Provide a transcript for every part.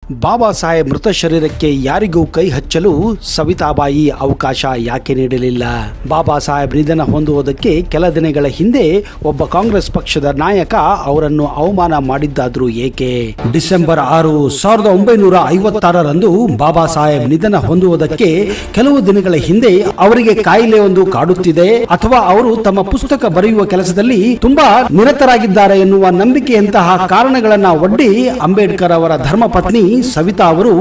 ಬಾಬಾ ಸಾಹೇಬ್ ಮೃತ ಶರೀರಕ್ಕೆ ಯಾರಿಗೂ ಕೈ ಹಚ್ಚಲು ಸವಿತಾಬಾಯಿ ಅವಕಾಶ ಯಾಕೆ ನೀಡಲಿಲ್ಲ? ಬಾಬಾ ಸಾಹೇಬ್ ನಿಧನ ಹೊಂದುವುದಕ್ಕೆ ಕೆಲ ದಿನಗಳ ಹಿಂದೆ ಒಬ್ಬ ಕಾಂಗ್ರೆಸ್ ಪಕ್ಷದ ನಾಯಕ ಅವರನ್ನು ಅವಮಾನ ಮಾಡಿದ್ದಾದ್ರೂ ಏಕೆ? ಡಿಸೆಂಬರ್ 6, 1956ರಂದು ಬಾಬಾ ಸಾಹೇಬ್ ನಿಧನ ಹೊಂದುವುದಕ್ಕೆ ಕೆಲವು ದಿನಗಳ ಹಿಂದೆ ಅವರಿಗೆ ಕಾಯಿಲೆ ಒಂದು ಕಾಡುತ್ತಿದೆ ಅಥವಾ ಅವರು ತಮ್ಮ ಪುಸ್ತಕ ಬರೆಯುವ ಕೆಲಸದಲ್ಲಿ ತುಂಬಾ ನಿರತರಾಗಿದ್ದಾರೆ ಎನ್ನುವ ನಂಬಿಕೆಯಂತಹ ಕಾರಣಗಳನ್ನ ಒಡ್ಡಿ ಅಂಬೇಡ್ಕರ್ ಅವರ ಧರ್ಮಪತ್ನಿ ಸವಿತಾ ಅವರು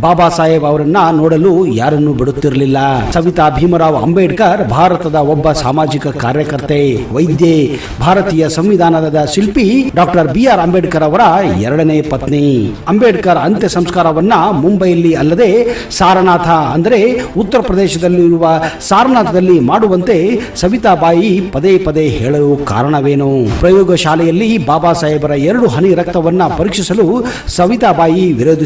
ಬಾಬಾ ಸಾಹೇಬ್ ಅವರನ್ನ ನೋಡಲು ಯಾರನ್ನು ಬಿಡುತ್ತಿರಲಿಲ್ಲ. ಸವಿತಾ ಭೀಮರಾವ್ ಅಂಬೇಡ್ಕರ್ ಭಾರತದ ಒಬ್ಬ ಸಾಮಾಜಿಕ ಕಾರ್ಯಕರ್ತೆ, ವೈದ್ಯೆ, ಭಾರತೀಯ ಸಂವಿಧಾನದ ಶಿಲ್ಪಿ ಡಾಕ್ಟರ್ BR ಅಂಬೇಡ್ಕರ್ ಅವರ ಎರಡನೇ ಪತ್ನಿ. ಅಂಬೇಡ್ಕರ್ ಅಂತ್ಯ ಸಂಸ್ಕಾರವನ್ನ ಮುಂಬೈಯಲ್ಲಿ ಅಲ್ಲದೆ ಸಾರನಾಥ ಅಂದರೆ ಉತ್ತರ ಪ್ರದೇಶದಲ್ಲಿರುವ ಸಾರನಾಥದಲ್ಲಿ ಮಾಡುವಂತೆ ಸವಿತಾಬಾಯಿ ಪದೇ ಪದೇ ಹೇಳಲು ಕಾರಣವೇನು? ಪ್ರಯೋಗಶಾಲೆಯಲ್ಲಿ ಬಾಬಾ ಸಾಹೇಬರ 2 ಹನಿ ರಕ್ತವನ್ನ ಪರೀಕ್ಷಿಸಲು ಸವಿತಾಬಾಯಿ ವಿರೋಧಿಸುತ್ತಾರೆ.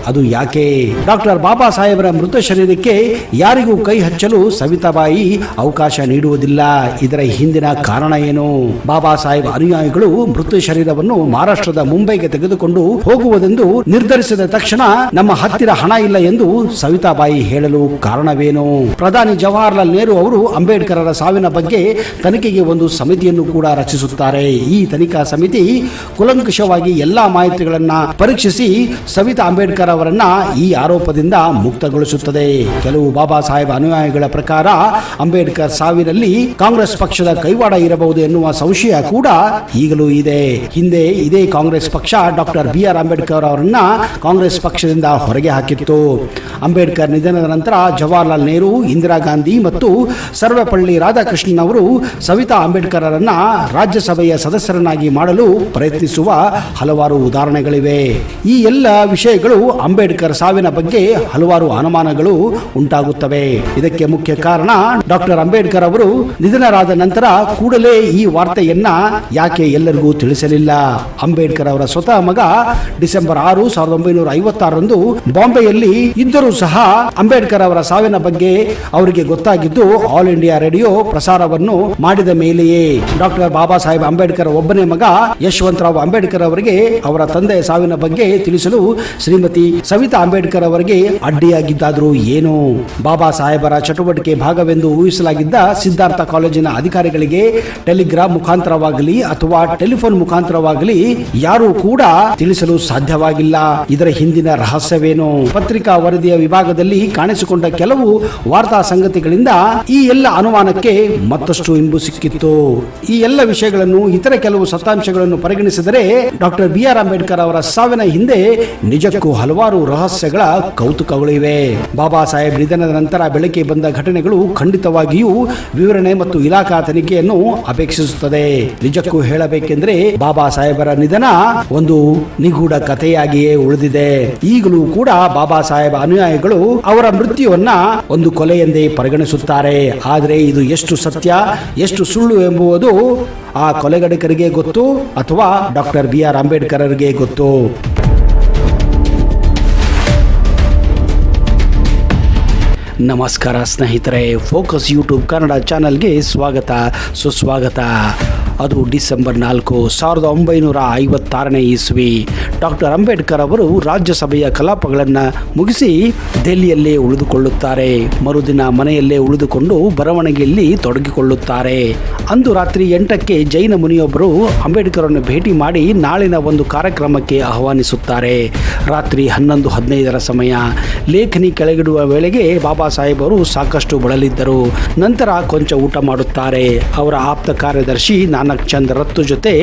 ಅದು ಯಾಕೆ? ಡಾಕ್ಟರ್ ಬಾಬಾ ಸಾಹೇಬರ ಮೃತ ಶರೀರಕ್ಕೆ ಯಾರಿಗೂ ಕೈ ಹಚ್ಚಲು ಸವಿತಾಬಾಯಿ ಅವಕಾಶ ನೀಡುವುದಿಲ್ಲ. ಇದರ ಹಿಂದಿನ ಕಾರಣ ಏನು? ಬಾಬಾ ಸಾಹೇಬ್ ಅನುಯಾಯಿಗಳು ಮೃತ ಶರೀರವನ್ನು ಮಹಾರಾಷ್ಟ್ರದ ಮುಂಬೈಗೆ ತೆಗೆದುಕೊಂಡು ಹೋಗುವುದೆಂದು ನಿರ್ಧರಿಸಿದ ತಕ್ಷಣ ನಮ್ಮ ಹತ್ತಿರ ಹಣ ಇಲ್ಲ ಎಂದು ಸವಿತಾಬಾಯಿ ಹೇಳಲು ಕಾರಣವೇನು? ಪ್ರಧಾನಿ ಜವಾಹರ್ಲಾಲ್ ನೆಹರು ಅವರು ಅಂಬೇಡ್ಕರರ ಸಾವಿನ ಬಗ್ಗೆ ತನಿಖೆಗೆ ಒಂದು ಸಮಿತಿಯನ್ನು ಕೂಡ ರಚಿಸುತ್ತಾರೆ. ಈ ತನಿಖಾ ಸಮಿತಿ ಕೂಲಂಕಷವಾಗಿ ಎಲ್ಲಾ ಮಾಹಿತಿಗಳನ್ನ ಪರೀಕ್ಷಿಸಿ ಸವಿತಾ ಅಂಬೇಡ್ಕರ್ ಅವರನ್ನ ಈ ಆರೋಪದಿಂದ ಮುಕ್ತಗೊಳಿಸುತ್ತದೆ. ಕೆಲವು ಬಾಬಾ ಸಾಹೇಬ್ ಅನುಯಾಯಿಗಳ ಪ್ರಕಾರ ಅಂಬೇಡ್ಕರ್ ಸಾವಿನಲ್ಲಿ ಕಾಂಗ್ರೆಸ್ ಪಕ್ಷದ ಕೈವಾಡ ಇರಬಹುದು ಎನ್ನುವ ಸಂಶಯ ಕೂಡ ಈಗಲೂ ಇದೆ. ಹಿಂದೆ ಇದೇ ಕಾಂಗ್ರೆಸ್ ಪಕ್ಷ ಡಾಕ್ಟರ್ BR ಅಂಬೇಡ್ಕರ್ ಅವರನ್ನ ಕಾಂಗ್ರೆಸ್ ಪಕ್ಷದಿಂದ ಹೊರಗೆ ಹಾಕಿತ್ತು. ಅಂಬೇಡ್ಕರ್ ನಿಧನದ ನಂತರ ಜವಾಹರ್ಲಾಲ್ ನೆಹರು, ಇಂದಿರಾ ಗಾಂಧಿ ಮತ್ತು ಸರ್ವಪಳ್ಳಿ ರಾಧಾಕೃಷ್ಣನ್ ಅವರು ಸವಿತಾ ಅಂಬೇಡ್ಕರ್ ಅವರನ್ನ ರಾಜ್ಯಸಭೆಯ ಸದಸ್ಯರನ್ನಾಗಿ ಮಾಡಲು ಪ್ರಯತ್ನಿಸುವ ಹಲವಾರು ಉದಾಹರಣೆಗಳಿವೆ. ಈ ಎಲ್ಲ ವಿಷಯಗಳು ಅಂಬೇಡ್ಕರ್ ಸಾವಿನ ಬಗ್ಗೆ ಹಲವಾರು ಅನುಮಾನಗಳು ಉಂಟಾಗುತ್ತವೆ. ಇದಕ್ಕೆ ಮುಖ್ಯ ಕಾರಣ ಡಾಕ್ಟರ್ ಅಂಬೇಡ್ಕರ್ ಅವರು ನಿಧನರಾದ ನಂತರ ಕೂಡಲೇ ಈ ವಾರ್ತೆಯನ್ನ ಯಾಕೆ ಎಲ್ಲರಿಗೂ ತಿಳಿಸಲಿಲ್ಲ? ಅಂಬೇಡ್ಕರ್ ಅವರ ಸ್ವತಃ ಮಗ ಡಿಸೆಂಬರ್ 6, 1956ರಂದು ಬಾಂಬೆಯಲ್ಲಿ ಇದ್ದರೂ ಸಹ ಅಂಬೇಡ್ಕರ್ ಅವರ ಸಾವಿನ ಬಗ್ಗೆ ಅವರಿಗೆ ಗೊತ್ತಾಗಿದ್ದು ಆಲ್ ಇಂಡಿಯಾ ರೇಡಿಯೋ ಪ್ರಸಾರವನ್ನು ಮಾಡಿದ ಮೇಲೆಯೇ. ಡಾಕ್ಟರ್ ಬಾಬಾ ಸಾಹೇಬ್ ಅಂಬೇಡ್ಕರ್ ಒಬ್ಬನೇ ಮಗ ಯಶವಂತರಾವ್ ಅಂಬೇಡ್ಕರ್ ಅವರಿಗೆ ಅವರ ತಂದೆಯ ಸಾವಿನ ಬಗ್ಗೆ ತಿಳಿಸಲು ಶ್ರೀಮತಿ ಸವಿತಾ ಅಂಬೇಡ್ಕರ್ ಅವರಿಗೆ ಅಡ್ಡಿಯಾಗಿದ್ದಾದರೂ ಏನು? ಬಾಬಾ ಸಾಹೇಬರ ಚಟುವಟಿಕೆ ಭಾಗವೆಂದು ಊಹಿಸಲಾಗಿದ್ದ ಸಿದ್ಧಾರ್ಥ ಕಾಲೇಜಿನ ಅಧಿಕಾರಿಗಳಿಗೆ ಟೆಲಿಗ್ರಾಮ್ ಮುಖಾಂತರವಾಗಲಿ ಅಥವಾ ಟೆಲಿಫೋನ್ ಮುಖಾಂತರವಾಗಲಿ ಯಾರೂ ಕೂಡ ತಿಳಿಸಲು ಸಾಧ್ಯವಾಗಿಲ್ಲ. ಇದರ ಹಿಂದಿನ ರಹಸ್ಯವೇನು? ಪತ್ರಿಕಾ ವರದಿಯ ವಿಭಾಗದಲ್ಲಿ ಕಾಣಿಸಿಕೊಂಡ ಕೆಲವು ವಾರ್ತಾ ಸಂಗತಿಗಳಿಂದ ಈ ಎಲ್ಲ ಅನುಮಾನಕ್ಕೆ ಮತ್ತಷ್ಟು ಇಂಬು ಸಿಕ್ಕಿತ್ತು. ಈ ಎಲ್ಲ ವಿಷಯಗಳನ್ನು ಇತರ ಕೆಲವು ಸತ್ಯಾಂಶಗಳನ್ನು ಪರಿಗಣಿಸಿದರೆ ಡಾಕ್ಟರ್ BR ಅಂಬೇಡ್ಕರ್ ಅವರ ಸಾವಿನ ಹಿಂದೆ ನಿಜಕ್ಕೂ ಹಲವಾರು ರಹಸ್ಯಗಳ ಕೌತುಕಗಳಿವೆ. ಬಾಬಾ ಸಾಹೇಬ್ ನಿಧನದ ನಂತರ ಬೆಳಕಿಗೆ ಬಂದ ಘಟನೆಗಳು ಖಂಡಿತವಾಗಿಯೂ ವಿವರಣೆ ಮತ್ತು ಇಲಾಖಾ ತನಿಖೆಯನ್ನು ಅಪೇಕ್ಷಿಸುತ್ತದೆ. ನಿಜಕ್ಕೂ ಹೇಳಬೇಕೆಂದ್ರೆ ಬಾಬಾ ಸಾಹೇಬರ ನಿಧನ ಒಂದು ನಿಗೂಢ ಕಥೆಯಾಗಿಯೇ ಉಳಿದಿದೆ. ಈಗಲೂ ಕೂಡ ಬಾಬಾ ಸಾಹೇಬ್ ಅನುಯಾಯಿಗಳು ಅವರ ಮೃತ್ಯುವನ್ನ ಒಂದು ಕೊಲೆ ಎಂದೇ ಪರಿಗಣಿಸುತ್ತಾರೆ. ಆದರೆ ಇದು ಎಷ್ಟು ಸತ್ಯ, ಎಷ್ಟು ಸುಳ್ಳು ಎಂಬುದು ಆ ಕೊಲೆಗಡಕರಿಗೆ ಗೊತ್ತು ಅಥವಾ ಡಾಕ್ಟರ್ BR ಅಂಬೇಡ್ಕರ್ಗೆ ಗೊತ್ತು. ನಮಸ್ಕಾರ ಸ್ನೇಹಿತರೆ, ಫೋಕಸ್ ಯೂಟ್ಯೂಬ್ ಕನ್ನಡ ಚಾನಲ್ಗೆ ಸ್ವಾಗತ, ಸುಸ್ವಾಗತ. ಅದು ಡಿಸೆಂಬರ್ 4, 1956ನೇ ಇಸ್ವಿ. ಡಾಕ್ಟರ್ ಅಂಬೇಡ್ಕರ್ ಅವರು ರಾಜ್ಯಸಭೆಯ ಕಲಾಪಗಳನ್ನು ಮುಗಿಸಿ ದೆಹಲಿಯಲ್ಲೇ ಉಳಿದುಕೊಳ್ಳುತ್ತಾರೆ. ಮರುದಿನ ಮನೆಯಲ್ಲೇ ಉಳಿದುಕೊಂಡು ಬರವಣಿಗೆಯಲ್ಲಿ ತೊಡಗಿಕೊಳ್ಳುತ್ತಾರೆ. ಅಂದು ರಾತ್ರಿ 8ಕ್ಕೆ ಜೈನ ಮುನಿಯೊಬ್ಬರು ಅಂಬೇಡ್ಕರನ್ನು ಭೇಟಿ ಮಾಡಿ ನಾಳಿನ ಒಂದು ಕಾರ್ಯಕ್ರಮಕ್ಕೆ ಆಹ್ವಾನಿಸುತ್ತಾರೆ. ರಾತ್ರಿ 11:15ರ ಸಮಯ. ಲೇಖನಿ ಕೆಳಗಿಡುವ ವೇಳೆಗೆ ಬಾಬಾ ಸಾಹೇಬ್ ಅವರು ಸಾಕಷ್ಟು ಬಳಲಿದ್ದರು. ನಂತರ ಕೊಂಚ ಊಟ ಮಾಡುತ್ತಾರೆ. ಅವರ ಆಪ್ತ ಕಾರ್ಯದರ್ಶಿ ನಾನಕ್ ಚಂದ್ ರತ್ತು ಜೊತೆ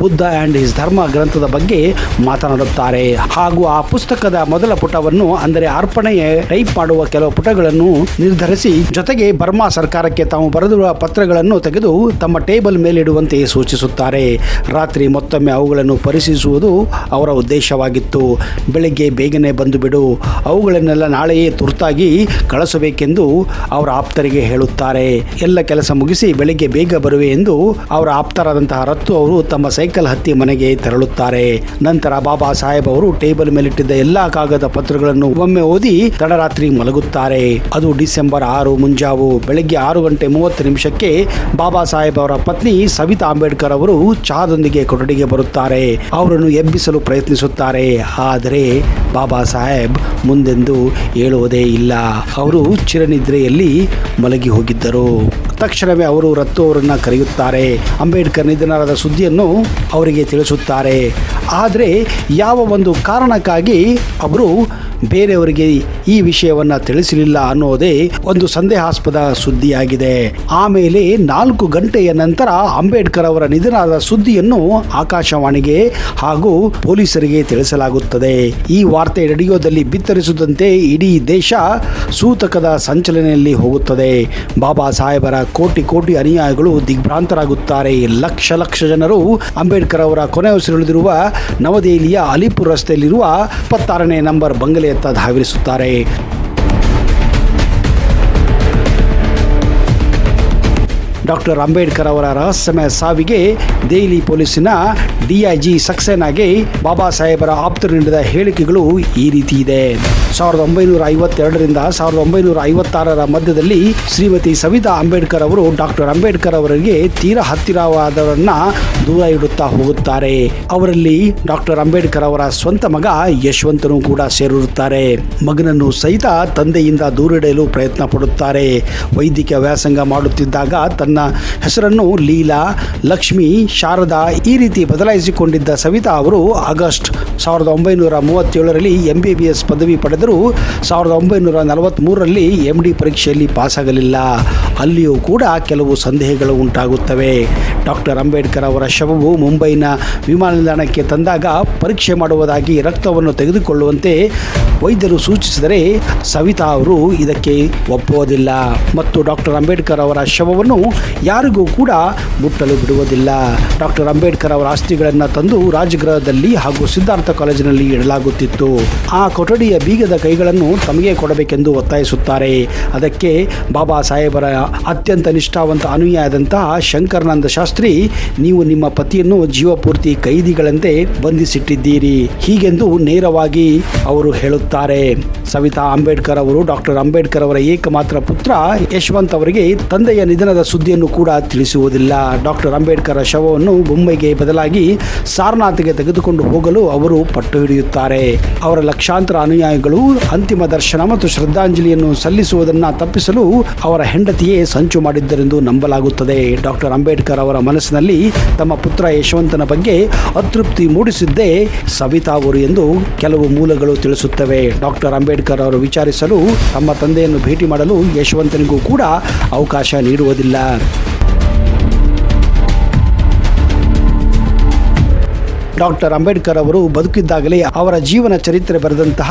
ಬುದ್ಧ ಅಂಡ್ ಹಿಸ್ ಧರ್ಮ ಗ್ರಂಥದ ಬಗ್ಗೆ ಮಾತನಾಡುತ್ತಾರೆ. ಹಾಗೂ ಆ ಪುಸ್ತಕದ ಮೊದಲ ಪುಟವನ್ನು ಅಂದರೆ ಅರ್ಪಣೆಯ ಟೈಪ್ ಮಾಡುವ ಕೆಲವು ಪುಟಗಳನ್ನು ನಿರ್ಧರಿಸಿ ಜೊತೆಗೆ ಬರ್ಮಾ ಸರ್ಕಾರಕ್ಕೆ ತಾವು ಬರೆದಿರುವ ಪತ್ರಗಳನ್ನು ತೆಗೆದು ತಮ್ಮ ಟೇಬಲ್ ಮೇಲಿಡುವಂತೆ ಸೂಚಿಸುತ್ತಾರೆ. ರಾತ್ರಿ ಮತ್ತೊಮ್ಮೆ ಅವುಗಳನ್ನು ಪರಿಶೀಲಿಸುವುದು ಅವರ ಉದ್ದೇಶವಾಗಿತ್ತು. ಬೆಳಗ್ಗೆ ಬೇಗನೆ ಬಂದು ಬಿಡು, ಅವುಗಳನ್ನೆಲ್ಲ ನಾಳೆಯೇ ತುರ್ತಾಗಿ ಕಳಿಸಬೇಕೆಂದು ಅವರ ಆಪ್ತರಿಗೆ ಹೇಳುತ್ತಾರೆ. ಎಲ್ಲ ಕೆಲಸ ಮುಗಿಸಿ ಬೆಳಿಗ್ಗೆ ಬೇಗ ಬರುವೆ ಎಂದು ಅವರ ಆಪ್ತರಾದಂತಹ ರತ್ತು ಅವರು ತಮ್ಮ ಸೈಕಲ್ ಹತ್ತಿ ಮನೆಗೆ ತೆರಳುತ್ತಾರೆ. ನಂತರ ಬಾಬಾ ಸಾಹೇಬ್ ಅವರು ಟೇಬಲ್ ಮೇಲಿಟ್ಟಿದ್ದ ಎಲ್ಲಾ ಕಾಗದ ಪತ್ರಗಳನ್ನು ಒಮ್ಮೆ ಓದಿ ತಡರಾತ್ರಿ ಮಲಗುತ್ತಾರೆ. ಅದು ಡಿಸೆಂಬರ್ 6 ಮುಂಜಾವು ಬೆಳಗ್ಗೆ 6:30 ಬಾಬಾ ಸಾಹೇಬ್ ಅವರ ಪತ್ನಿ ಸವಿತಾ ಅಂಬೇಡ್ಕರ್ ಅವರು ಚಹಾದೊಂದಿಗೆ ಕೊಠಡಿಗೆ ಬರುತ್ತಾರೆ. ಅವರನ್ನು ಎಬ್ಬಿಸಲು ಪ್ರಯತ್ನಿಸುತ್ತಾರೆ. ಆದರೆ ಬಾಬಾ ಸಾಹೇಬ್ ಮುಂದೆಂದು ಹೇಳುವುದೇ ಇಲ್ಲ. ಅವರು ಚಿರನಿದ್ರೆಯಲ್ಲಿ ಮಲಗಿ ಹೋಗಿದ್ದರು. ತಕ್ಷಣವೇ ಅವರು ರತ್ತು ಅವರನ್ನು ಕರೆಯುತ್ತಾರೆ. ಅಂಬೇಡ್ಕರ್ ನಿಧನರಾದ ಸುದ್ದಿಯನ್ನು ಅವರಿಗೆ ತಿಳಿಸುತ್ತಾರೆ. ಆದರೆ ಯಾವ ಒಂದು ಕಾರಣಕ್ಕಾಗಿ ಅವರು ಬೇರೆಯವರಿಗೆ ಈ ವಿಷಯವನ್ನು ತಿಳಿಸಲಿಲ್ಲ ಅನ್ನೋದೇ ಒಂದು ಸಂದೇಹಾಸ್ಪದ ಸುದ್ದಿಯಾಗಿದೆ. ಆಮೇಲೆ 4 ಗಂಟೆಯ ನಂತರ ಅಂಬೇಡ್ಕರ್ ಅವರ ನಿಧನದ ಸುದ್ದಿಯನ್ನು ಆಕಾಶವಾಣಿಗೆ ಹಾಗೂ ಪೊಲೀಸರಿಗೆ ತಿಳಿಸಲಾಗುತ್ತದೆ. ಈ ವಾರ್ತೆ ರೇಡಿಯೋದಲ್ಲಿ ಬಿತ್ತರಿಸುವಂತೆ ಇಡೀ ದೇಶ ಸೂತಕದ ಸಂಚಲನೆಯಲ್ಲಿ ಹೋಗುತ್ತದೆ. ಬಾಬಾ ಸಾಹೇಬರ ಕೋಟಿ ಅನುಯಾಯಿಗಳು ದಿಗ್ಭ್ರಾಂತರಾಗುತ್ತಾರೆ. ಲಕ್ಷ ಜನರು ಅಂಬೇಡ್ಕರ್ ಅವರ ಕೊನೆ ಉಸಿರುಳಿದಿರುವ ನವದೆಹಲಿಯ ಅಲಿಪುರ್ ರಸ್ತೆಯಲ್ಲಿರುವ 26ನೇ ನಂಬರ್ ಬಂಗಲೆಯತ್ತ ಧಾವಿಸುತ್ತಾರೆ. ಡಾಕ್ಟರ್ ಅಂಬೇಡ್ಕರ್ ಅವರ ರಹಸ್ಯಮಯ ಸಾವಿಗೆ ದೆಹಲಿ ಪೊಲೀಸಿನ ಡಿಐಜಿ ಸಕ್ಸೇನಾಗೆ ಬಾಬಾ ಸಾಹೇಬರ ಆಪ್ತರು ನೀಡಿದ ಹೇಳಿಕೆಗಳು ಈ ರೀತಿ ಇದೆ. 1952ರಿಂದ 1956ರ ಮಧ್ಯದಲ್ಲಿ ಶ್ರೀಮತಿ ಸವಿತಾ ಅಂಬೇಡ್ಕರ್ ಅವರು ಡಾಕ್ಟರ್ ಅಂಬೇಡ್ಕರ್ ಅವರಿಗೆ ತೀರಾ ಹತ್ತಿರವಾದವರನ್ನ ದೂರ ಇಡುತ್ತಾ ಹೋಗುತ್ತಾರೆ. ಅವರಲ್ಲಿ ಡಾಕ್ಟರ್ ಅಂಬೇಡ್ಕರ್ ಅವರ ಸ್ವಂತ ಮಗ ಯಶವಂತನು ಕೂಡ ಸೇರಿರುತ್ತಾರೆ. ಮಗನನ್ನು ಸಹಿತ ತಂದೆಯಿಂದ ದೂರಿಡಲು ಪ್ರಯತ್ನ ಪಡುತ್ತಾರೆ. ವೈದ್ಯಕೀಯ ವ್ಯಾಸಂಗ ಮಾಡುತ್ತಿದ್ದಾಗ ತನ್ನ ಹೆಸರನ್ನು ಲೀಲಾ, ಲಕ್ಷ್ಮಿ, ಶಾರದಾ ಈ ರೀತಿ ಬದಲಾಯಿಸಿಕೊಂಡಿದ್ದ ಸವಿತಾ ಅವರು ಆಗಸ್ಟ್ 1937ರಲ್ಲಿ MBBS ಪದವಿ ಪಡೆದರು. 1943ರಲ್ಲಿ MD ಪರೀಕ್ಷೆಯಲ್ಲಿ ಪಾಸಾಗಲಿಲ್ಲ. ಅಲ್ಲಿಯೂ ಕೂಡ ಕೆಲವು ಸಂದೇಹಗಳು ಉಂಟಾಗುತ್ತವೆ. ಡಾಕ್ಟರ್ ಅಂಬೇಡ್ಕರ್ ಅವರ ಶವವು ಮುಂಬೈನ ವಿಮಾನ ನಿಲ್ದಾಣಕ್ಕೆ ತಂದಾಗ ಪರೀಕ್ಷೆ ಮಾಡುವುದಾಗಿ ರಕ್ತವನ್ನು ತೆಗೆದುಕೊಳ್ಳುವಂತೆ ವೈದ್ಯರು ಸೂಚಿಸಿದರೆ ಸವಿತಾ ಅವರು ಇದಕ್ಕೆ ಒಪ್ಪುವುದಿಲ್ಲ ಮತ್ತು ಡಾಕ್ಟರ್ ಅಂಬೇಡ್ಕರ್ ಅವರ ಶವವನ್ನು ಯಾರಿಗೂ ಕೂಡ ಮುಟ್ಟಲು ಬಿಡುವುದಿಲ್ಲ. ಡಾಕ್ಟರ್ ಅಂಬೇಡ್ಕರ್ ಅವರ ಅಸ್ಥಿಗಳನ್ನು ತಂದು ರಾಜಗೃಹದಲ್ಲಿ ಹಾಗೂ ಸಿದ್ಧಾರ್ಥ ಕಾಲೇಜಿನಲ್ಲಿ ಇಡಲಾಗುತ್ತಿತ್ತು. ಆ ಕೊಠಡಿಯ ಬೀಗದ ಕೈಗಳನ್ನು ತಮಗೆ ಕೊಡಬೇಕೆಂದು ಒತ್ತಾಯಿಸುತ್ತಾರೆ. ಅದಕ್ಕೆ ಬಾಬಾ ಸಾಹೇಬರ ಅತ್ಯಂತ ನಿಷ್ಠಾವಂತ ಅನುಯಾಯಿಯಾದಂತಹ ಶಂಕರಾನಂದ ಶಾಸ್ತ್ರಿ, ನೀವು ನಿಮ್ಮ ಪತಿಯನ್ನು ಜೀವಪೂರ್ತಿ ಕೈದಿಗಳಂತೆ ಬಂಧಿಸಿಟ್ಟಿದ್ದೀರಿ ಹೀಗೆಂದು ನೇರವಾಗಿ ಅವರು ಹೇಳುತ್ತಾರೆ. ಸವಿತಾ ಅಂಬೇಡ್ಕರ್ ಅವರು ಡಾಕ್ಟರ್ ಅಂಬೇಡ್ಕರ್ ಅವರ ಏಕಮಾತ್ರ ಪುತ್ರ ಯಶವಂತ್ ಅವರಿಗೆ ತಂದೆಯ ನಿಧನದ ಸುದ್ದಿಯನ್ನು ಕೂಡ ತಿಳಿಸುವುದಿಲ್ಲ. ಡಾಕ್ಟರ್ ಅಂಬೇಡ್ಕರ್ ಶವವನ್ನು ಮುಂಬೈಗೆ ಬದಲಾಗಿ ಸಾರನಾಥ್ಗೆ ತೆಗೆದುಕೊಂಡು ಹೋಗಲು ಅವರು ಪಟ್ಟು ಹಿಡಿಯುತ್ತಾರೆ. ಅವರ ಲಕ್ಷಾಂತರ ಅನುಯಾಯಿಗಳು ಅಂತಿಮ ದರ್ಶನ ಮತ್ತು ಶ್ರದ್ಧಾಂಜಲಿಯನ್ನು ಸಲ್ಲಿಸುವುದನ್ನು ತಪ್ಪಿಸಲು ಅವರ ಹೆಂಡತಿಯೇ ಸಂಚು ಮಾಡಿದ್ದರೆಂದು ನಂಬಲಾಗುತ್ತದೆ. ಡಾಕ್ಟರ್ ಅಂಬೇಡ್ಕರ್ ಅವರ ಮನಸ್ಸಿನಲ್ಲಿ ತಮ್ಮ ಪುತ್ರ ಯಶವಂತನ ಬಗ್ಗೆ ಅತೃಪ್ತಿ ಮೂಡಿಸಿದ್ದೇ ಸವಿತಾ ಅವರು ಎಂದು ಕೆಲವು ಮೂಲಗಳು ತಿಳಿಸುತ್ತವೆ. ಡಾಕ್ಟರ್ ಅಂಬೇಡ್ಕರ್ ಅವರು ವಿಚಾರಿಸಲು ತಮ್ಮ ತಂದೆಯನ್ನು ಭೇಟಿ ಮಾಡಲು ಯಶವಂತನಿಗೂ ಕೂಡ ಅವಕಾಶ ನೀಡುವುದಿಲ್ಲ. ಡಾಕ್ಟರ್ ಅಂಬೇಡ್ಕರ್ ಅವರು ಬದುಕಿದ್ದಾಗಲೇ ಅವರ ಜೀವನ ಚರಿತ್ರೆ ಬರೆದಂತಹ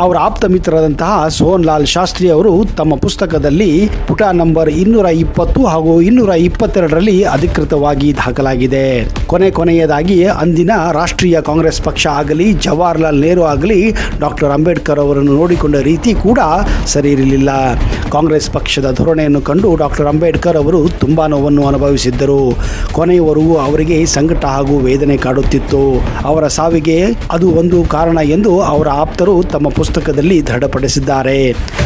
ಅವರ ಆಪ್ತ ಮಿತ್ರರಾದಂತಹ ಸೋಹನ್ ಲಾಲ್ ಶಾಸ್ತ್ರಿ ಅವರು ತಮ್ಮ ಪುಸ್ತಕದಲ್ಲಿ ಪುಟ ನಂಬರ್ 220 ಹಾಗೂ 222ರಲ್ಲಿ ಅಧಿಕೃತವಾಗಿ ದಾಖಲಾಗಿದೆ. ಕೊನೆಯದಾಗಿ ಅಂದಿನ ರಾಷ್ಟ್ರೀಯ ಕಾಂಗ್ರೆಸ್ ಪಕ್ಷ ಆಗಲಿ ಜವಾಹರ್ಲಾಲ್ ನೆಹರು ಆಗಲಿ ಡಾಕ್ಟರ್ ಅಂಬೇಡ್ಕರ್ ಅವರನ್ನು ನೋಡಿಕೊಂಡ ರೀತಿ ಕೂಡ ಸರಿ ಇರಲಿಲ್ಲ. ಕಾಂಗ್ರೆಸ್ ಪಕ್ಷದ ಧೋರಣೆಯನ್ನು ಕಂಡು ಡಾಕ್ಟರ್ ಅಂಬೇಡ್ಕರ್ ಅವರು ತುಂಬಾ ನೋವನ್ನು ಅನುಭವಿಸಿದ್ದರು. ಕೊನೆಯವರೆಗೂ ಅವರಿಗೆ ಸಂಕಟ ಹಾಗೂ ವೇದನೆ ಕಾಡುತ್ತಿತ್ತು. ಅವರ ಸಾವಿಗೆ ಅದು ಒಂದು ಕಾರಣ ಎಂದು ಅವರ ಆಪ್ತರು ತಮ್ಮ ಪುಸ್ತಕದಲ್ಲಿ ದೃಢಪಡಿಸಿದ್ದಾರೆ.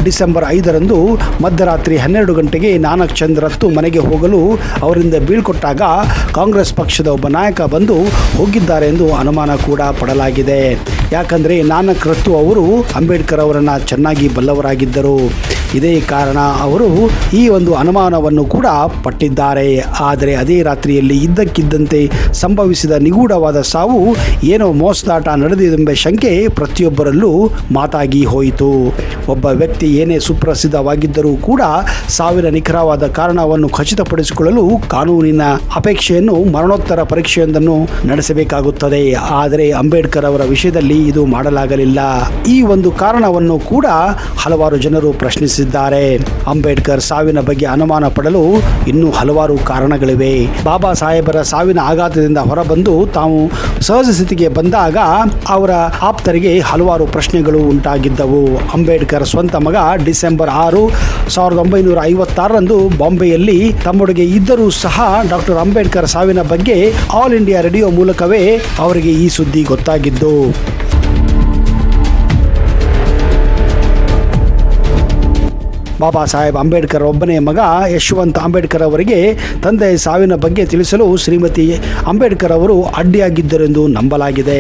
ಡಿಸೆಂಬರ್ 5ರಂದು ಮಧ್ಯರಾತ್ರಿ 12 ಗಂಟೆಗೆ ನಾನಕ್ ಚಂದ್ ರತ್ತು ಮನೆಗೆ ಹೋಗಲು ಅವರಿಂದ ಬೀಳ್ಕೊಟ್ಟಾಗ ಕಾಂಗ್ರೆಸ್ ಪಕ್ಷದ ಒಬ್ಬ ನಾಯಕ ಬಂದು ಹೋಗಿದ್ದಾರೆ ಎಂದು ಅನುಮಾನ ಕೂಡ ಪಡಲಾಗಿದೆ. ಯಾಕಂದರೆ ನಾನಕ್ ರತ್ತು ಅವರು ಅಂಬೇಡ್ಕರ್ ಅವರನ್ನು ಚೆನ್ನಾಗಿ ಬಲ್ಲವರಾಗಿದ್ದರು. ಇದೇ ಕಾರಣ ಅವರು ಈ ಒಂದು ಅನುಮಾನವನ್ನು ಕೂಡ ಪಟ್ಟಿದ್ದಾರೆ. ಆದರೆ ಅದೇ ರಾತ್ರಿಯಲ್ಲಿ ಇದ್ದಕ್ಕಿದ್ದಂತೆ ಸಂಭವಿಸಿದ ನಿಗೂಢವಾದ ಸಾವು ಏನೋ ಮೋಸದಾಟ ನಡೆದಿದೆಂಬ ಶಂಕೆ ಪ್ರತಿಯೊಬ್ಬರಲ್ಲೂ ಮಾತಾಗಿ ಹೋಯಿತು. ಒಬ್ಬ ವ್ಯಕ್ತಿ ಏನೇ ಸುಪ್ರಸಿದ್ಧವಾಗಿದ್ದರೂ ಕೂಡ ಸಾವಿನ ನಿಖರವಾದ ಕಾರಣವನ್ನು ಖಚಿತಪಡಿಸಿಕೊಳ್ಳಲು ಕಾನೂನಿನ ಅಪೇಕ್ಷೆಯನ್ನು ಮರಣೋತ್ತರ ಪರೀಕ್ಷೆಯೊಂದನ್ನು ನಡೆಸಬೇಕಾಗುತ್ತದೆ. ಆದರೆ ಅಂಬೇಡ್ಕರ್ ಅವರ ವಿಷಯದಲ್ಲಿ ಇದು ಮಾಡಲಾಗಲಿಲ್ಲ. ಈ ಒಂದು ಕಾರಣವನ್ನು ಕೂಡ ಹಲವಾರು ಜನರು ಪ್ರಶ್ನಿಸಿದ್ದಾರೆ. ಅಂಬೇಡ್ಕರ್ ಸಾವಿನ ಬಗ್ಗೆ ಅನುಮಾನ ಪಡಲು ಇನ್ನೂ ಹಲವಾರು ಕಾರಣಗಳಿವೆ. ಬಾಬಾ ಸಾಹೇಬರ ಸಾವಿನ ಆಘಾತದಿಂದ ಹೊರಬಂದು ತಾವು ಸಹಜ ಸ್ಥಿತಿಗೆ ಬಂದಾಗ ಅವರ ಆಪ್ತರಿಗೆ ಹಲವಾರು ಪ್ರಶ್ನೆಗಳು ಉಂಟಾಗಿದ್ದವು. ಅಂಬೇಡ್ಕರ್ ಸ್ವಂತ ಮಗ ಡಿಸೆಂಬರ್ 6, 1956ರಂದು ಬಾಂಬೆಯಲ್ಲಿ ತಮ್ಮೊಳಗೆ ಇದ್ದರೂ ಸಹ ಡಾಕ್ಟರ್ ಅಂಬೇಡ್ಕರ್ ಸಾವಿನ ಬಗ್ಗೆ ಆಲ್ ಇಂಡಿಯಾ ರೇಡಿಯೋ ಮೂಲಕವೇ ಅವರಿಗೆ ಈ ಸುದ್ದಿ ಗೊತ್ತಾಗಿದ್ದು. ಬಾಬಾ ಸಾಹೇಬ್ ಅಂಬೇಡ್ಕರ್ ಒಬ್ಬನೇ ಮಗ ಯಶವಂತ್ ಅಂಬೇಡ್ಕರ್ ಅವರಿಗೆ ತಂದೆ ಸಾವಿನ ಬಗ್ಗೆ ತಿಳಿಸಲು ಶ್ರೀಮತಿ ಅಂಬೇಡ್ಕರ್ ಅವರು ಅಡ್ಡಿಯಾಗಿದ್ದರೆಂದು ನಂಬಲಾಗಿದೆ.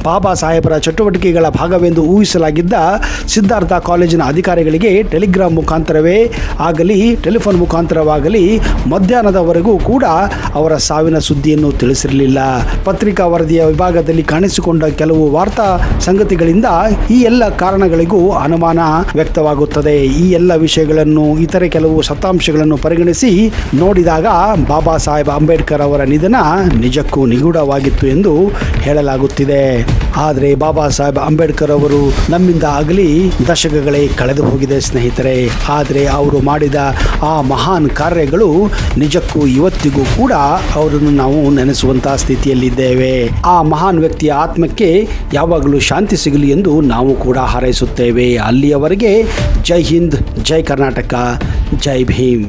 ಬಾಬಾ ಸಾಹೇಬರ ಚಟುವಟಿಕೆಗಳ ಭಾಗವೆಂದು ಊಹಿಸಲಾಗಿದ್ದ ಸಿದ್ಧಾರ್ಥ ಕಾಲೇಜಿನ ಅಧಿಕಾರಿಗಳಿಗೆ ಟೆಲಿಗ್ರಾಮ್ ಮುಖಾಂತರವೇ ಆಗಲಿ ಟೆಲಿಫೋನ್ ಮುಖಾಂತರವಾಗಲಿ ಮಧ್ಯಾಹ್ನದವರೆಗೂ ಕೂಡ ಅವರ ಸಾವಿನ ಸುದ್ದಿಯನ್ನು ತಿಳಿಸಿರಲಿಲ್ಲ. ಪತ್ರಿಕಾ ವರದಿಯ ವಿಭಾಗದಲ್ಲಿ ಕಾಣಿಸಿಕೊಂಡ ಕೆಲವು ವಾರ್ತಾ ಸಂಗತಿಗಳಿಂದ ಈ ಎಲ್ಲ ಕಾರಣಗಳಿಗೂ ಅನುಮಾನ ವ್ಯಕ್ತವಾಗುತ್ತದೆ. ಈ ಎಲ್ಲ ವಿಷಯಗಳನ್ನು ಇತರೆ ಕೆಲವು ಸತ್ತಾಂಶಗಳನ್ನು ಪರಿಗಣಿಸಿ ನೋಡಿದಾಗ ಬಾಬಾ ಸಾಹೇಬ್ ಅಂಬೇಡ್ಕರ್ ಅವರ ನಿಧನ ನಿಜಕ್ಕೂ ನಿಗೂಢವಾಗಿತ್ತು ಎಂದು ಹೇಳಲಾಗುತ್ತಿದೆ. ಆದರೆ ಬಾಬಾ ಸಾಹೇಬ್ ಅಂಬೇಡ್ಕರ್ ಅವರು ನಮ್ಮಿಂದ ಆಗಲಿ ದಶಕಗಳೇ ಕಳೆದು ಹೋಗಿದೆ ಸ್ನೇಹಿತರೆ. ಆದರೆ ಅವರು ಮಾಡಿದ ಆ ಮಹಾನ್ ಕಾರ್ಯಗಳು ನಿಜಕ್ಕೂ ಇವತ್ತಿಗೂ ಕೂಡ ಅವರನ್ನು ನಾವು ನೆನೆಸುವಂತಹ ಸ್ಥಿತಿಯಲ್ಲಿದ್ದೇವೆ. ಆ ಮಹಾನ್ ವ್ಯಕ್ತಿಯ ಆತ್ಮಕ್ಕೆ ಯಾವಾಗಲೂ ಶಾಂತಿ ಸಿಗಲಿ ಎಂದು ನಾವು ಕೂಡ ಹಾರೈಸುತ್ತೇವೆ. ಅಲ್ಲಿಯವರೆಗೆ ಜೈ ಹಿಂದ್, ಜೈ ಕರ್ನಾಟಕ, ಜೈ ಭೀಮ್.